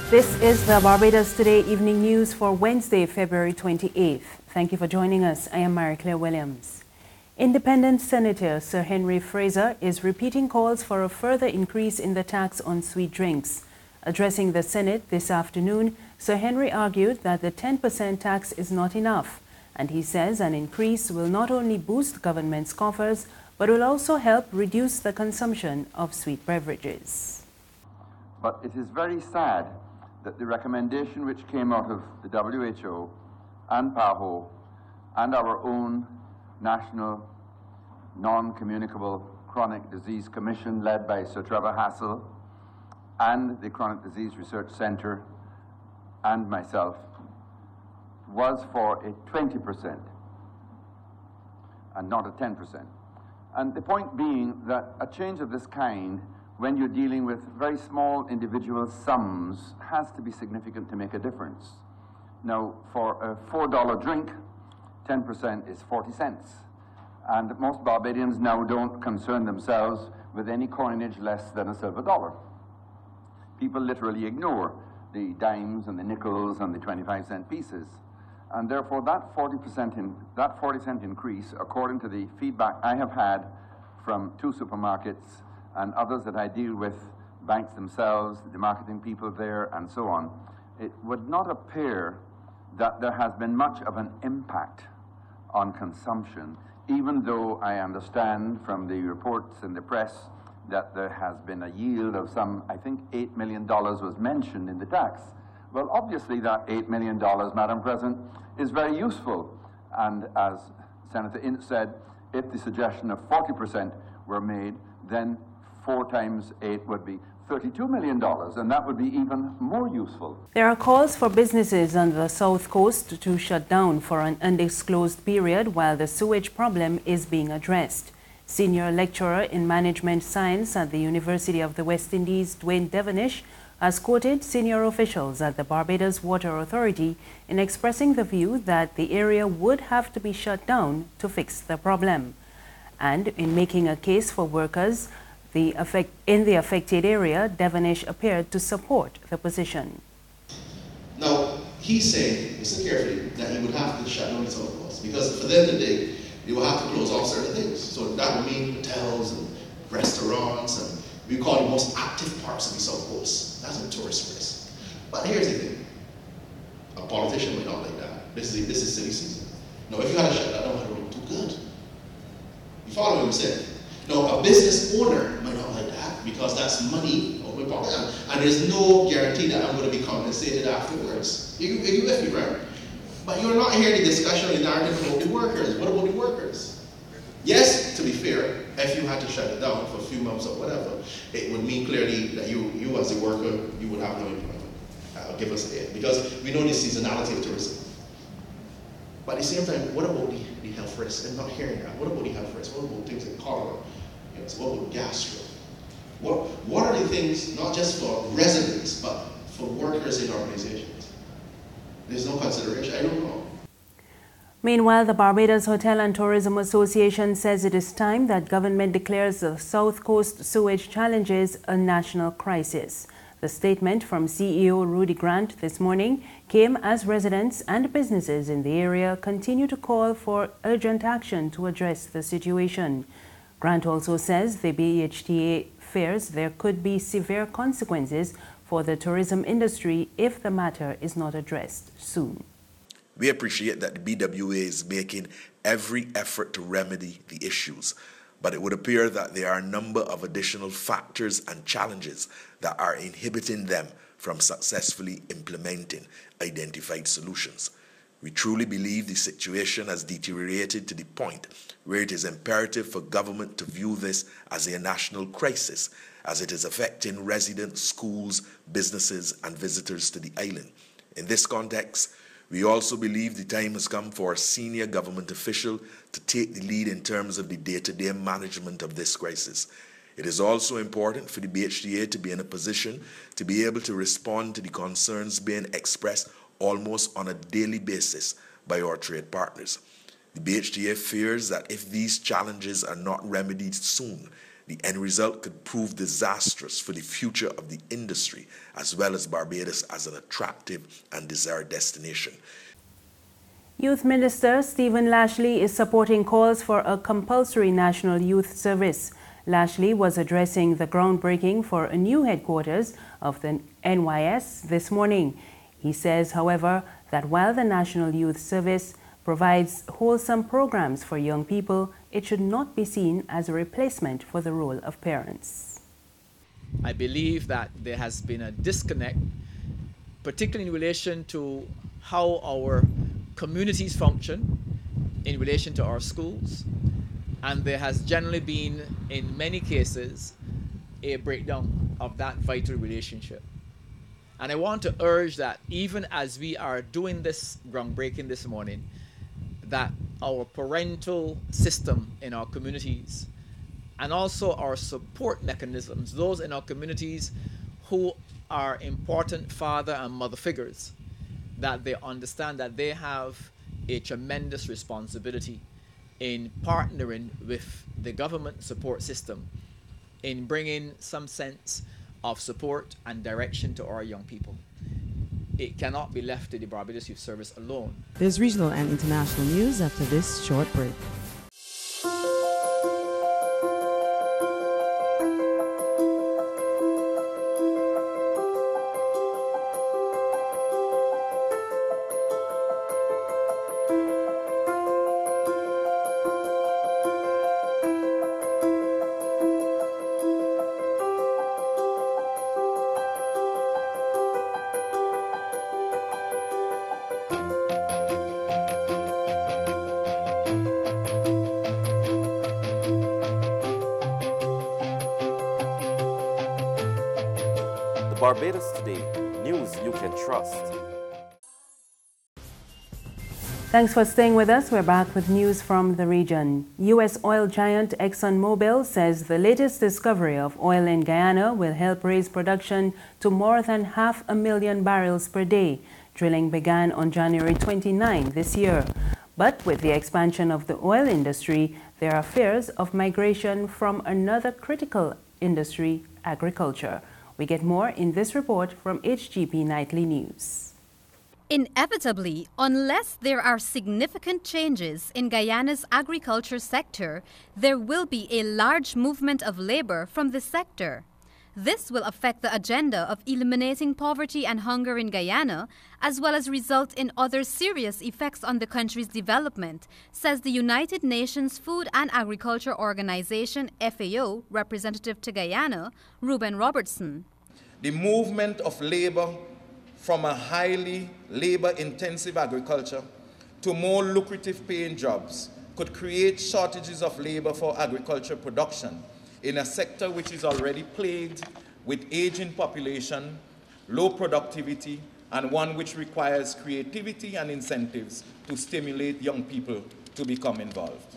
This is the Barbados Today evening news for Wednesday, February 28th. Thank you for joining us. I am Mary-Claire Williams. Independent Senator Sir Henry Fraser is repeating calls for a further increase in the tax on sweet drinks. Addressing the Senate this afternoon, Sir Henry argued that the 10% tax is not enough, and he says an increase will not only boost government's coffers, but will also help reduce the consumption of sweet beverages. But it is very sad that the recommendation which came out of the WHO and PAHO and our own National Non-Communicable Chronic Disease Commission led by Sir Trevor Hassel and the Chronic Disease Research Centre and myself was for a 20% and not a 10%. And the point being that a change of this kind, when you're dealing with very small individual sums, has to be significant to make a difference. Now, for a $4 drink, 10% is 40 cents. And most Barbadians now don't concern themselves with any coinage less than a silver dollar. People literally ignore the dimes and the nickels and the 25-cent pieces. And therefore, that 40 cent increase, according to the feedback I have had from 2 supermarkets and others that I deal with, banks themselves, the marketing people there, and so on, it would not appear that there has been much of an impact on consumption, even though I understand from the reports in the press that there has been a yield of some, I think $8 million was mentioned in the tax. Well, obviously that $8 million, Madam President, is very useful. And as Senator Ince said, if the suggestion of 40% were made, then 4 times 8 would be $32 million, and that would be even more useful. There are calls for businesses on the South Coast to shut down for an undisclosed period while the sewage problem is being addressed. Senior lecturer in management science at the University of the West Indies, Dwayne Devonish, has quoted senior officials at the Barbados Water Authority in expressing the view that the area would have to be shut down to fix the problem. And in making a case for workers in the affected area, Devonish appeared to support the position. Now, he's saying, listen carefully, that he would have to shut down the South Coast because for them today, they will have to close off certain things. So that would mean hotels and restaurants, and we call the most active parts of the South Coast. That's a tourist place. But here's the thing, a politician might not like that. This is silly season. Now, if you had to shut that down, it would look too good. You follow what I'm saying? Now, a business owner might not like that because that's money out of my pocket, and there's no guarantee that I'm going to be compensated afterwards. You with me, right? But you're not hearing the discussion in the narrative about the workers. What about the workers? Yes, to be fair, if you had to shut it down for a few months or whatever, it would mean clearly that you as a worker, you would have no employment. Give us a because we know the seasonality of tourism. But at the same time, what about the health risks? I'm not hearing that. What about the health risks? What about things like cholera? What about gastro? What are the things, not just for residents, but for workers in organizations? There's no consideration. I don't know. Meanwhile, the Barbados Hotel and Tourism Association says it is time that government declares the South Coast sewage challenges a national crisis. The statement from CEO Rudy Grant this morning came as residents and businesses in the area continue to call for urgent action to address the situation. Grant also says the BHTA fears there could be severe consequences for the tourism industry if the matter is not addressed soon. We appreciate that the BWA is making every effort to remedy the issues, but it would appear that there are a number of additional factors and challenges that are inhibiting them from successfully implementing identified solutions. We truly believe the situation has deteriorated to the point where it is imperative for government to view this as a national crisis, as it is affecting residents, schools, businesses, and visitors to the island. In this context, we also believe the time has come for a senior government official to take the lead in terms of the day-to-day management of this crisis. It is also important for the BHTA to be in a position to be able to respond to the concerns being expressed almost on a daily basis by our trade partners. The BHTA fears that if these challenges are not remedied soon, The end result could prove disastrous for the future of the industry, as well as Barbados as an attractive and desired destination. Youth Minister Stephen Lashley is supporting calls for a compulsory national youth service. Lashley was addressing the groundbreaking for a new headquarters of the NYS this morning. He says, however, that while the National Youth Service provides wholesome programs for young people, it should not be seen as a replacement for the role of parents. I believe that there has been a disconnect, particularly in relation to how our communities function, in relation to our schools, and there has generally been, in many cases, a breakdown of that vital relationship. And I want to urge that even as we are doing this groundbreaking this morning, that our parental system in our communities and also our support mechanisms, those in our communities who are important father and mother figures, that they understand that they have a tremendous responsibility in partnering with the government support system in bringing some sense of support and direction to our young people. It cannot be left to the Barbados Youth Service alone. There's regional and international news after this short break. Barbados Today, news you can trust. Thanks for staying with us. We're back with news from the region. U.S. oil giant ExxonMobil says the latest discovery of oil in Guyana will help raise production to more than 500,000 barrels per day. Drilling began on January 29 this year. But with the expansion of the oil industry, there are fears of migration from another critical industry, agriculture. We get more in this report from HGP Nightly News. Inevitably, unless there are significant changes in Guyana's agriculture sector, there will be a large movement of labor from the sector. This will affect the agenda of eliminating poverty and hunger in Guyana, as well as result in other serious effects on the country's development, says the United Nations Food and Agriculture Organization, FAO, representative to Guyana, Reuben Robertson. The movement of labor from a highly labor-intensive agriculture to more lucrative paying jobs could create shortages of labor for agriculture production in a sector which is already plagued with aging population, low productivity, and one which requires creativity and incentives to stimulate young people to become involved.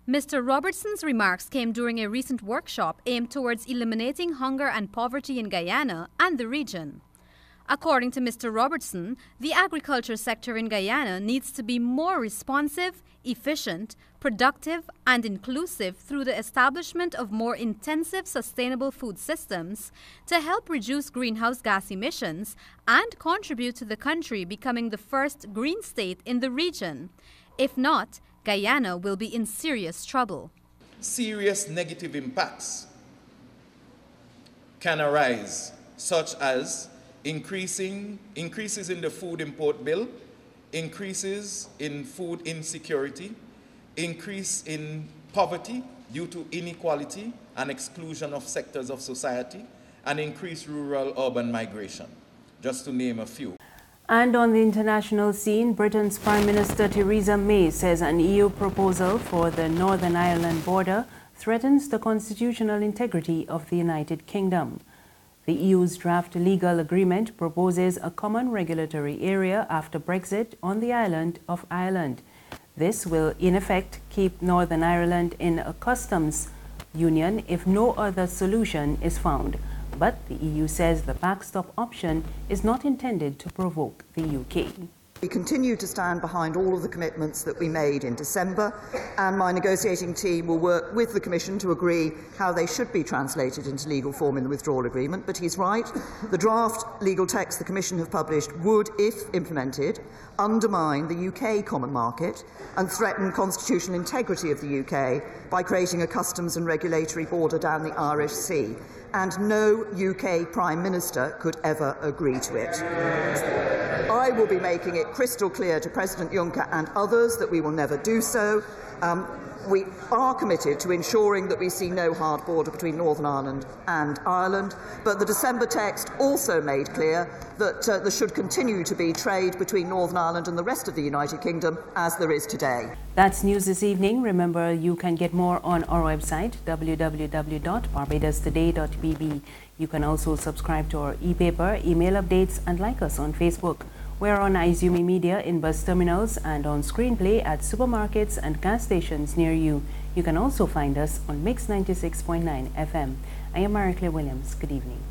Mr. Robertson's remarks came during a recent workshop aimed towards eliminating hunger and poverty in Guyana and the region. According to Mr. Robertson, the agriculture sector in Guyana needs to be more responsive, efficient, productive, and inclusive through the establishment of more intensive sustainable food systems to help reduce greenhouse gas emissions and contribute to the country becoming the first green state in the region. If not, Guyana will be in serious trouble. Serious negative impacts can arise, such as increases in the food import bill, increases in food insecurity, increase in poverty due to inequality and exclusion of sectors of society, and increased rural-urban migration, just to name a few. And on the international scene, Britain's Prime Minister Theresa May says an EU proposal for the Northern Ireland border threatens the constitutional integrity of the United Kingdom. The EU's draft legal agreement proposes a common regulatory area after Brexit on the island of Ireland. This will, in effect, keep Northern Ireland in a customs union if no other solution is found. But the EU says the backstop option is not intended to provoke the UK. We continue to stand behind all of the commitments that we made in December, and my negotiating team will work with the Commission to agree how they should be translated into legal form in the withdrawal agreement. But he's right, the draft legal text the Commission have published would, if implemented, undermine the UK common market and threaten constitutional integrity of the UK by creating a customs and regulatory border down the Irish Sea. And no UK Prime Minister could ever agree to it. I will be making it crystal clear to President Juncker and others that we will never do so. We are committed to ensuring that we see no hard border between Northern Ireland and Ireland, but the December text also made clear that there should continue to be trade between Northern Ireland and the rest of the United Kingdom as there is today. That's news this evening. Remember, you can get more on our website, www.barbadostoday.bb. You can also subscribe to our e-paper, email updates, and like us on Facebook. We're on Izumi Media in bus terminals and on Screenplay at supermarkets and gas stations near you. You can also find us on Mix 96.9 FM. I am Marie Claire Williams. Good evening.